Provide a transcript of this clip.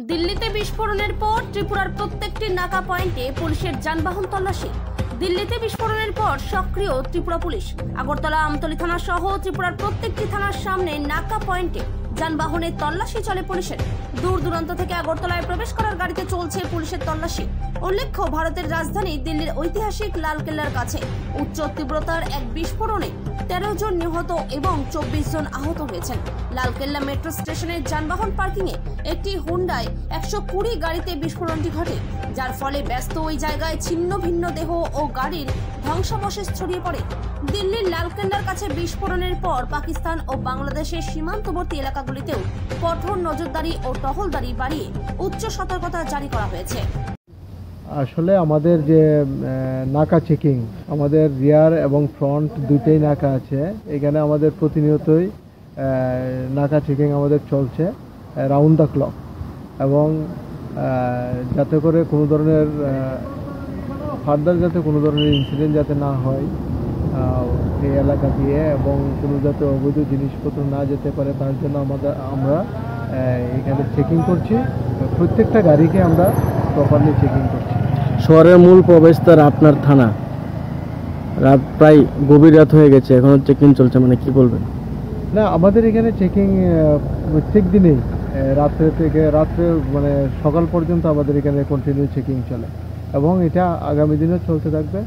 দিল্লিতে বিস্ফোরণের পর ত্রিপুরার প্রত্যেকটি নাকা পয়েন্টে পুলিশের যানবাহন তল্লাশি। দিল্লিতে বিস্ফোরণের পর সক্রিয় ত্রিপুরা পুলিশ। আগরতলা, আমতলী থানা সহ ত্রিপুরার প্রত্যেকটি থানার সামনে নাকা পয়েন্টে যানবাহনের তল্লাশি চলে পুলিশের। দূর দূরান্ত থেকে আগরতলায় প্রবেশ করার গাড়িতে চলছে পুলিশের তল্লাশি। উল্লেখ্য, ভারতের রাজধানী দিল্লির ঐতিহাসিক লালকেল্লার কাছে উচ্চ তীব্রতার এক বিস্ফোরণে 13 জন নিহত এবং 24 জন আহত হয়েছেন। লালকেল্লা মেট্রো স্টেশনের যানবাহন পার্কিংয়ে একটি হুন্ডাই 120 গাড়িতে বিস্ফোরণটি ঘটে, যার ফলে ব্যস্ত ওই জায়গায় ছিন্ন ভিন্ন দেহ ও গাড়ির ধ্বংসাবশেষ ছড়িয়ে পড়ে। দিল্লির লালকেল্লার কাছে বিস্ফোরণের পর পাকিস্তান ও বাংলাদেশের সীমান্তবর্তী এলাকাগুলিতেও কঠোর নজরদারি ও টহলদারি বাড়িয়ে উচ্চ সতর্কতা জারি করা হয়েছে। আসলে আমাদের যে নাকা চেকিং, আমাদের রিয়ার এবং ফ্রন্ট দুইটাই নাকা আছে। এখানে আমাদের প্রতিনিয়তই নাকা চেকিং আমাদের চলছে রাউন্ড দ্য ক্লক, এবং যাতে করে কোনো ধরনের ফার্দার যাতে কোনো ধরনের ইনসিডেন্ট যাতে না হয় এই এলাকা দিয়ে, এবং কোনো যাতে অবৈধ জিনিসপত্র না যেতে পারে, তার জন্য আমরা এখানে চেকিং করছি। প্রত্যেকটা গাড়িকে আমরা প্রপারলি চেকিং করছি। শহরের মূল প্রবেশদ্বার আপনার থানা, রাত প্রায় গভীর রাত হয়ে গেছে, এখনো চেকিং চলছে, মানে কি বলবেন? না, আমাদের এখানে চেকিং প্রত্যেক দিনেই রাত্রে থেকে মানে সকাল পর্যন্ত আমাদের এখানে কন্টিনিউ চেকিং চলে, এবং এটা আগামী দিনেও চলতে থাকবে।